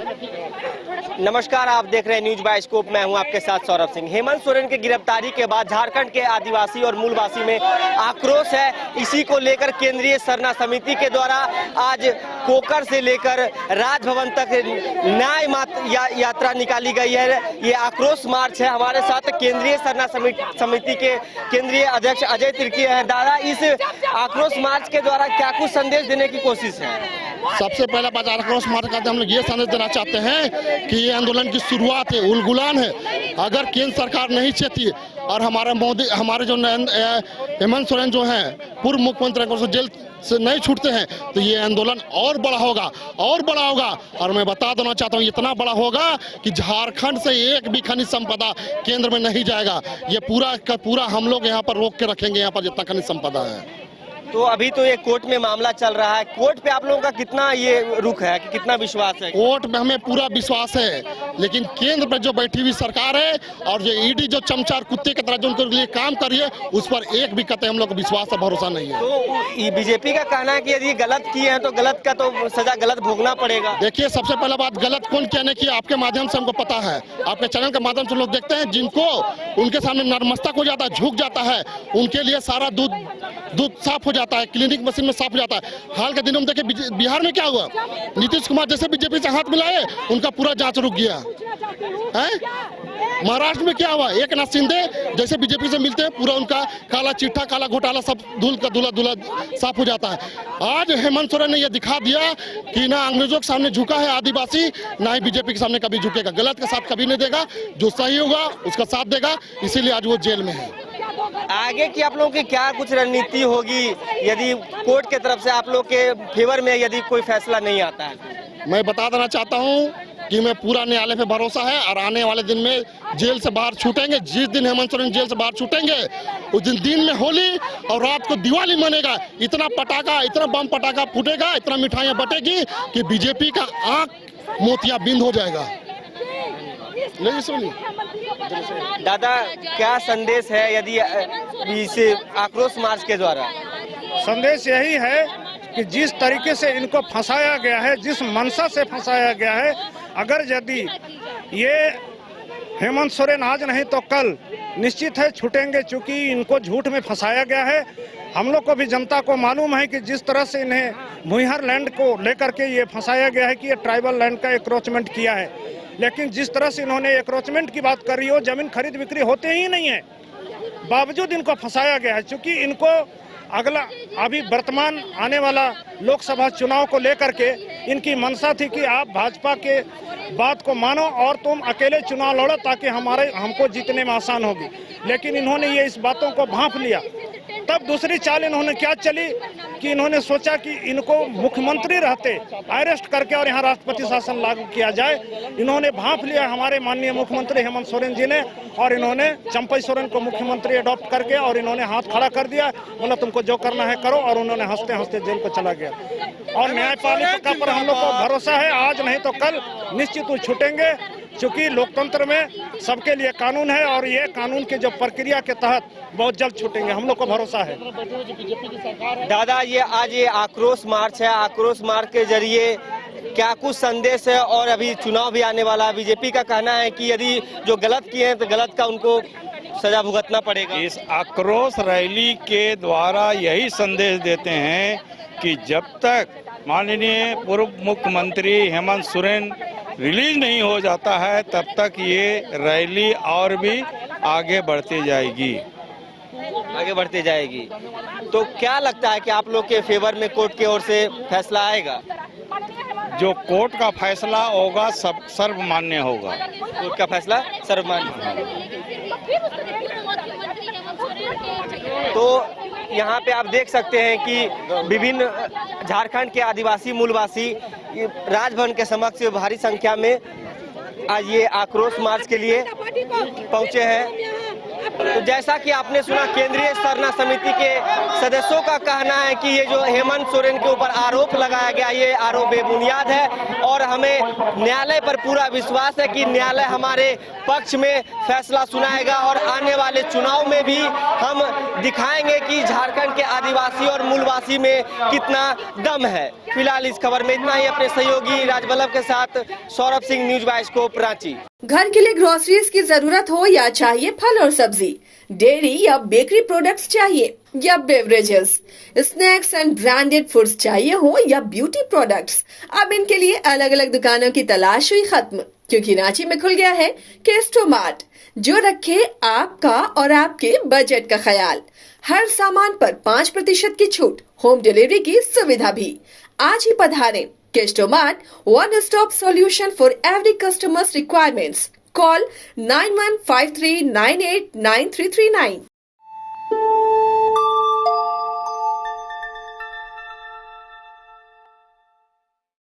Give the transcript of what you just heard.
नमस्कार, आप देख रहे हैं न्यूज बाइस्कोप। मैं हूं आपके साथ सौरभ सिंह। हेमंत सोरेन की गिरफ्तारी के बाद झारखंड के आदिवासी और मूलवासी में आक्रोश है। इसी को लेकर केंद्रीय सरना समिति के द्वारा आज कोकर से लेकर राजभवन तक न्याय यात्रा निकाली गई है। ये आक्रोश मार्च है। हमारे साथ केंद्रीय सरना समिति के केंद्रीय अध्यक्ष अजय तिर्की हैं। दादा, इस आक्रोश मार्च के द्वारा क्या कुछ संदेश देने की कोशिश है? सबसे पहला बात, आक्रोश मार्च का हम लोग ये संदेश देना चाहते हैं कि ये आंदोलन की शुरुआत है, उलगुलान है। अगर केंद्र सरकार नहीं चाहती और हमारे जो हेमंत सोरेन जो हैं पूर्व मुख्यमंत्री जेल से नहीं छूटते हैं तो ये आंदोलन और बड़ा होगा और मैं बता देना चाहता हूँ इतना बड़ा होगा कि झारखंड से एक भी खनिज संपदा केंद्र में नहीं जाएगा। ये पूरा का पूरा हम लोग यहाँ पर रोक के रखेंगे, यहाँ पर जितना खनिज संपदा है। तो अभी तो ये कोर्ट में मामला चल रहा है। कोर्ट पे आप लोगों का कितना ये रुख है, कि कितना विश्वास है? कोर्ट में हमें पूरा विश्वास है, लेकिन केंद्र में जो बैठी हुई सरकार है और जो ईडी जो चमचार कुत्ते की तरह जो उनके लिए काम कर रही है उस पर एक भी कतई हम लोग को विश्वास और भरोसा नहीं है। तो बीजेपी का कहना है कि यदि गलत किए हैं तो गलत का तो सजा गलत भोगना पड़ेगा। देखिए, सबसे पहला बात, गलत कौन कहने की आपके माध्यम से हमको पता है, आपके चैनल के माध्यम से लोग देखते हैं। जिनको उनके सामने नतमस्तक हो जाता है, झुक जाता है, उनके लिए सारा दूध साफ हो जाता है, क्लिनिक मशीन में साफ हो जाता है। हाल के दिनों में देखिए बिहार में क्या हुआ, नीतीश कुमार जैसे बीजेपी से हाथ मिलाए उनका पूरा जांच रुक गया है। महाराष्ट्र में क्या हुआ, एकनाथ शिंदे जैसे बीजेपी से मिलते हैं पूरा उनका काला चिट्ठा, काला घोटाला सब धूल का धुला साफ हो जाता है। आज हेमंत सोरेन ने यह दिखा दिया कि ना अंग्रेजों के सामने झुका है आदिवासी, ना ही बीजेपी के सामने कभी झुकेगा। गलत का साथ कभी नहीं देगा, जो सही होगा उसका साथ देगा, इसीलिए आज वो जेल में है। आगे की आप लोगों की क्या कुछ रणनीति होगी यदि कोर्ट के तरफ से आप लोग के फेवर में यदि कोई फैसला नहीं आता है? मैं बता देना चाहता हूं कि मैं पूरा न्यायालय पे भरोसा है और आने वाले दिन में जेल से बाहर छूटेंगे। जिस दिन हेमंत सोरेन जेल से बाहर छूटेंगे उस दिन में होली और रात को दिवाली मनेगा। इतना पटाखा, इतना बम पटाखा फूटेगा, इतना मिठाइयां बटेगी कि बीजेपी का आंख मोतियाबिंद हो जाएगा। नहीं सुनी दादा, क्या संदेश है यदि इस आक्रोश मार्च के द्वारा? संदेश यही है कि जिस तरीके से इनको फंसाया गया है, जिस मंशा से फंसाया गया है, अगर यदि ये हेमंत सोरेन आज नहीं तो कल निश्चित है छूटेंगे, चूंकि इनको झूठ में फंसाया गया है। हम लोग को भी, जनता को मालूम है कि जिस तरह से इन्हें भुइहार लैंड को लेकर के ये फंसाया गया है कि ये ट्राइबल लैंड का एक्रोचमेंट किया है, लेकिन जिस तरह से इन्होंने एक्रोचमेंट की बात करी हो, जमीन खरीद बिक्री होते ही नहीं है, बावजूद इनको फंसाया गया है। चूंकि इनको अगला अभी वर्तमान आने वाला लोकसभा चुनाव को लेकर के इनकी मंशा थी कि आप भाजपा के बात को मानो और तुम अकेले चुनाव लड़ो ताकि हमको जीतने में आसान होगी, लेकिन इन्होंने ये इस बातों को भांप लिया। तब दूसरी चाल इन्होंने क्या चली कि इन्होंने सोचा कि इनको मुख्यमंत्री रहते अरेस्ट करके और यहाँ राष्ट्रपति शासन लागू किया जाए। इन्होंने भांप लिया हमारे माननीय मुख्यमंत्री हेमंत सोरेन जी ने, और इन्होंने चंपई सोरेन को मुख्यमंत्री अडॉप्ट करके और इन्होंने हाथ खड़ा कर दिया, बोला तुमको जो करना है करो, और उन्होंने हंसते हंसते जेल को चला गया। और न्यायपालिका पर हम लोग को भरोसा है, आज नहीं तो कल निश्चित वो छूटेंगे, क्योंकि लोकतंत्र में सबके लिए कानून है और ये कानून के जो प्रक्रिया के तहत बहुत जल्द छूटेंगे, हम लोग को भरोसा है। दादा, ये आज ये आक्रोश मार्च है, आक्रोश मार्च के जरिए क्या कुछ संदेश है? और अभी चुनाव भी आने वाला है, बीजेपी का कहना है कि यदि जो गलत किए हैं तो गलत का उनको सजा भुगतना पड़ेगा। इस आक्रोश रैली के द्वारा यही संदेश देते हैं कि जब तक माननीय पूर्व मुख्यमंत्री हेमंत सोरेन रिलीज नहीं हो जाता है तब तक ये रैली और भी आगे बढ़ती जाएगी। तो क्या लगता है कि आप लोग के फेवर में कोर्ट की ओर से फैसला आएगा? जो कोर्ट का फैसला होगा सब सर्वमान्य होगा। कोर्ट का फैसला सर्वमान्य। तो यहाँ पे आप देख सकते हैं कि विभिन्न झारखंड के आदिवासी मूलवासी राजभवन के समक्ष भारी संख्या में आज ये आक्रोश मार्च के लिए पहुंचे हैं। तो जैसा कि आपने सुना, केंद्रीय सरना समिति के सदस्यों का कहना है कि ये जो हेमंत सोरेन के ऊपर आरोप लगाया गया, ये आरोप बेबुनियाद है और हमें न्यायालय पर पूरा विश्वास है कि न्यायालय हमारे पक्ष में फैसला सुनाएगा और आने वाले चुनाव में भी हम दिखाएंगे कि झारखंड के आदिवासी और मूलवासी में कितना दम है। फिलहाल इस खबर में इतना ही। अपने सहयोगी राजवल्लभ के साथ सौरभ सिंह, न्यूज बाइस्कोप, रांची। घर के लिए ग्रोसरीज की जरूरत हो या चाहिए फल और सब्जी, डेयरी या बेकरी प्रोडक्ट्स चाहिए या beverages, snacks and branded foods चाहिए हो या ब्यूटी प्रोडक्ट्स, अब इनके लिए अलग अलग दुकानों की तलाश हुई खत्म, क्योंकि रांची में खुल गया है केस्टो मार्ट, जो रखे आपका और आपके बजट का ख्याल। हर सामान पर 5% की छूट, होम डिलीवरी की सुविधा भी। आज ही पधारें। Kesto mart, one stop solution for every customer's requirements. Call 9153989339.